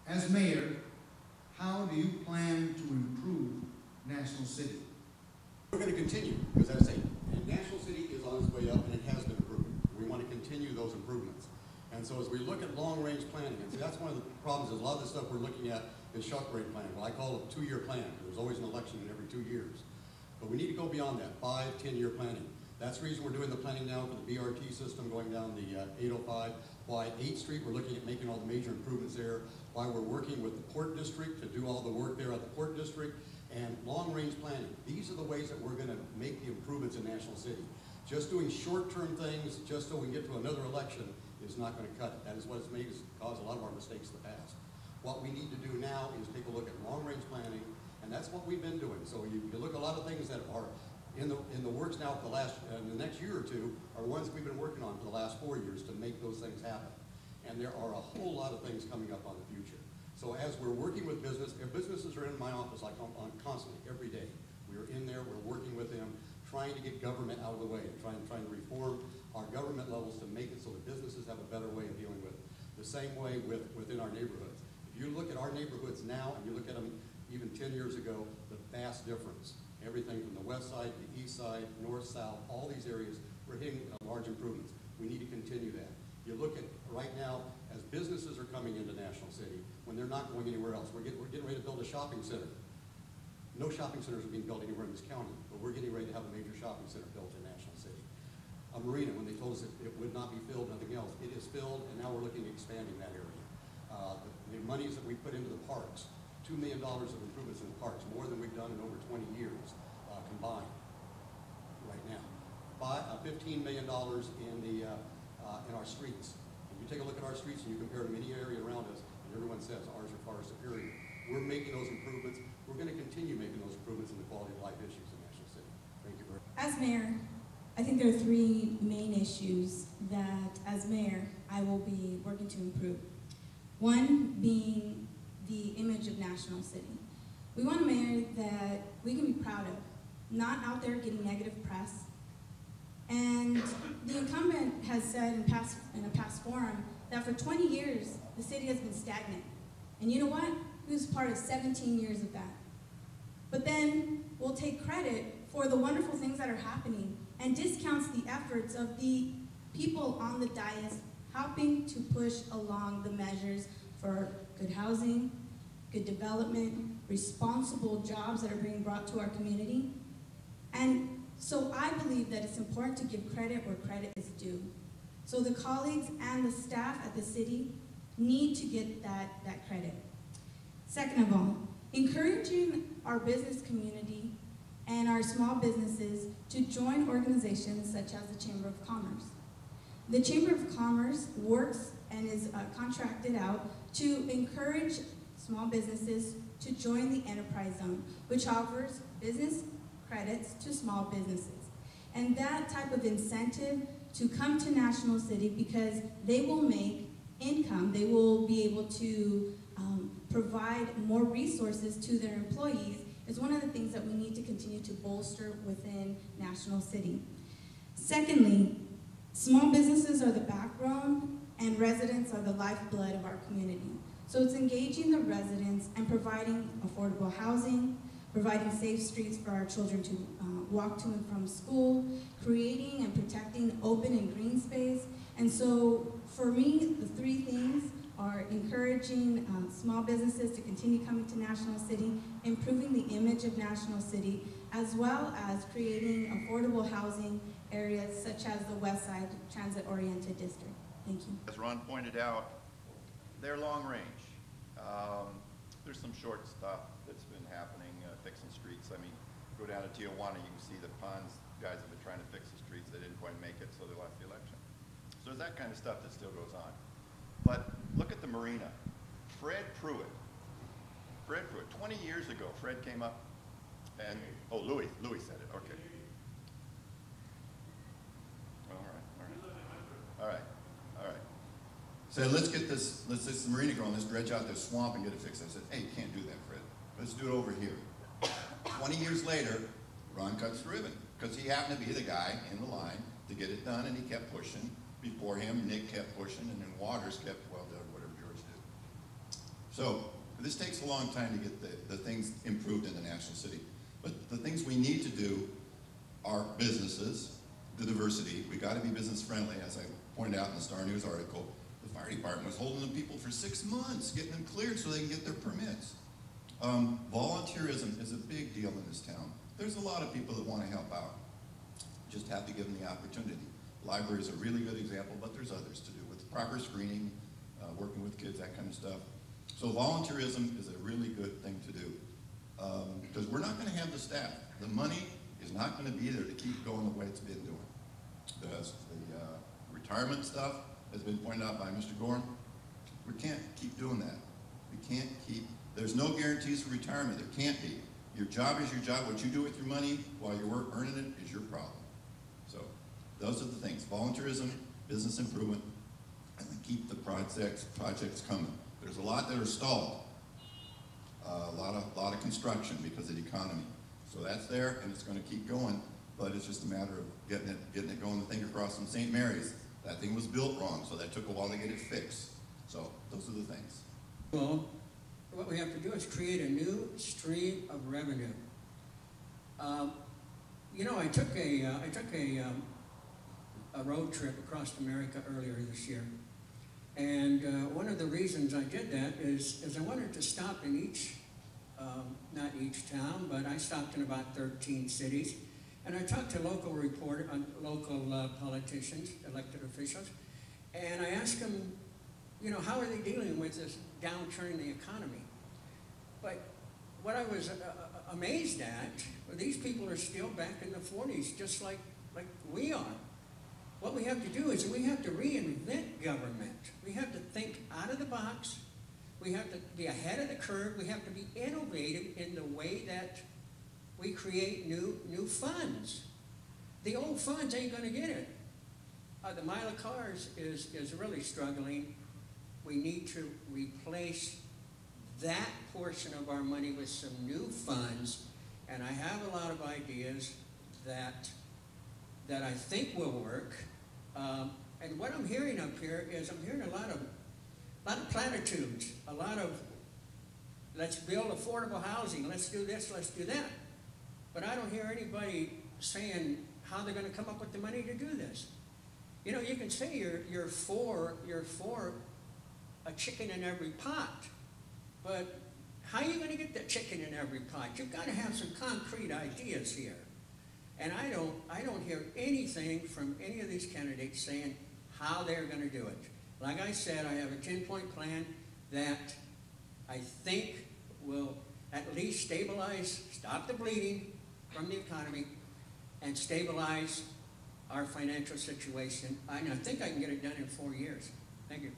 As mayor, how do you plan to improve National City? We're going to continue, because as I say, National City is on its way up and it has been improving. We want to continue those improvements. And so as we look at long-range planning, and see, that's one of the problems is a lot of the stuff we're looking at is short-range planning. Well, I call it a 2-year plan, because there's always an election in every 2 years. But we need to go beyond that, 5, 10-year planning. That's the reason we're doing the planning now for the BRT system going down the 805. Why 8th Street, we're looking at making all the major improvements there. Why we're working with the Port District to do all the work there at the Port District. And long-range planning. These are the ways that we're going to make the improvements in National City. Just doing short-term things just so we get to another election is not going to cut it. That is what has made us cause a lot of our mistakes in the past. What we need to do now is take a look at long-range planning, and that's what we've been doing. So you look at a lot of things that are in the works now for the next year or two are ones we've been working on for the last 4 years to make those things happen. And there are a whole lot of things coming up on the future. So as we're working with businesses are in my office like on constantly, every day. We're in there, we're working with them, trying to get government out of the way, trying to reform our government levels to make it so that businesses have a better way of dealing with it. The same way within our neighborhoods. If you look at our neighborhoods now and you look at them even 10 years ago, the vast difference. Everything from the west side to the east side, north, south, all these areas, we're hitting large improvements. We need to continue that. You look at right now, as businesses are coming into National City, when they're not going anywhere else. We're getting ready to build a shopping center. No shopping centers are being built anywhere in this county, but we're getting ready to have a major shopping center built in National City. A marina, when they told us it would not be filled, nothing else, it is filled, and now we're looking at expanding that area. The monies that we put into the parks, $2 million of improvements in the parks, more than we've done in over 20 years combined right now. $15 million in our streets. If you take a look at our streets and you compare to any area around us, and everyone says ours are far superior. We're making those improvements. We're going to continue making those improvements in the quality of life issues in National City. Thank you very much. As mayor, I think there are 3 main issues that, as mayor, I will be working to improve. One being the image of National City. We want a mayor that we can be proud of, not out there getting negative press. And the incumbent has said in a past forum that for 20 years, the city has been stagnant. And you know what? He was part of 17 years of that. But then we'll take credit for the wonderful things that are happening and discounts the efforts of the people on the dais helping to push along the measures for good housing, good development, responsible jobs that are being brought to our community. And so I believe that it's important to give credit where credit is due. So the colleagues and the staff at the city need to get that credit. Second of all, encouraging our business community and our small businesses to join organizations such as the Chamber of Commerce. The Chamber of Commerce works and is contracted out to encourage small businesses to join the Enterprise Zone, which offers business credits to small businesses. And that type of incentive to come to National City, because they will make income, they will be able to provide more resources to their employees, is one of the things that we need to continue to bolster within National City. Secondly, small businesses are the backbone and residents are the lifeblood of our community. So it's engaging the residents and providing affordable housing, providing safe streets for our children to walk to and from school, creating and protecting open and green space. And so for me, the 3 things are encouraging small businesses to continue coming to National City, improving the image of National City, as well as creating affordable housing areas such as the West Side Transit-Oriented District. Thank you. As Ron pointed out, they're long range. There's some short stuff that's been happening, fixing streets. I mean, go down to Tijuana, you can see the ponds guys have been trying to fix the streets. They didn't quite make it, so they lost the election. So there's that kind of stuff that still goes on. But look at the marina. Fred Pruitt, 20 years ago, Fred came up and, oh, Louis said it, okay. All right. So let's get this marina going, let's dredge out this swamp and get it fixed. I said, hey, you can't do that, Fred. Let's do it over here. 20 years later, Ron cuts the ribbon, because he happened to be the guy in the line to get it done, and he kept pushing. Before him, Nick kept pushing, and then Waters kept, well, whatever George did. So this takes a long time to get the things improved in the National City. But the things we need to do are businesses, the diversity. We got to be business friendly, as I pointed out in the Star News article. The fire department was holding the people for 6 months, getting them cleared so they can get their permits. Volunteerism is a big deal in this town. There's a lot of people that want to help out. Just have to give them the opportunity. Library is a really good example, but there's others to do with proper screening, working with kids, that kind of stuff. So volunteerism is a really good thing to do. Because we're not going to have the staff. The money is not going to be there to keep going the way it's been doing. The retirement stuff has been pointed out by Mr. Gorham. We can't keep doing that. We can't keep, there's no guarantees for retirement. There can't be. Your job is your job. What you do with your money while you're earning it is your problem. So those are the things. Volunteerism, business improvement, and then keep the projects coming. There's a lot that are stalled. A lot of construction because of the economy. So that's there, and it's going to keep going, but it's just a matter of getting it going. The thing across from St. Mary's, that thing was built wrong, so that took a while to get it fixed. So those are the things. Well, what we have to do is create a new stream of revenue. You know, I took a road trip across America earlier this year. And one of the reasons I did that is I wanted to stop in each, not each town, but I stopped in about 13 cities. And I talked to local politicians, elected officials, and I asked them, you know, how are they dealing with this downturn in the economy? But what I was amazed at, these people are still back in the 40s, just like we are. What we have to do is we have to reinvent government. We have to think out of the box. We have to be ahead of the curve. We have to be innovative in the way that we create new funds. The old funds ain't going to get it. The Mila Cars is really struggling. We need to replace that portion of our money with some new funds, and I have a lot of ideas that I think will work. And what I'm hearing up here is I'm hearing a lot of platitudes, a lot of let's build affordable housing, let's do this, let's do that. But I don't hear anybody saying how they're going to come up with the money to do this. You know, you can say you're for a chicken in every pot, but how are you going to get the chicken in every pot? You've got to have some concrete ideas here. And I don't hear anything from any of these candidates saying how they're going to do it. Like I said, I have a 10-point plan that I think will at least stabilize, stop the bleeding from the economy, and stabilize our financial situation. I think I can get it done in 4 years. Thank you.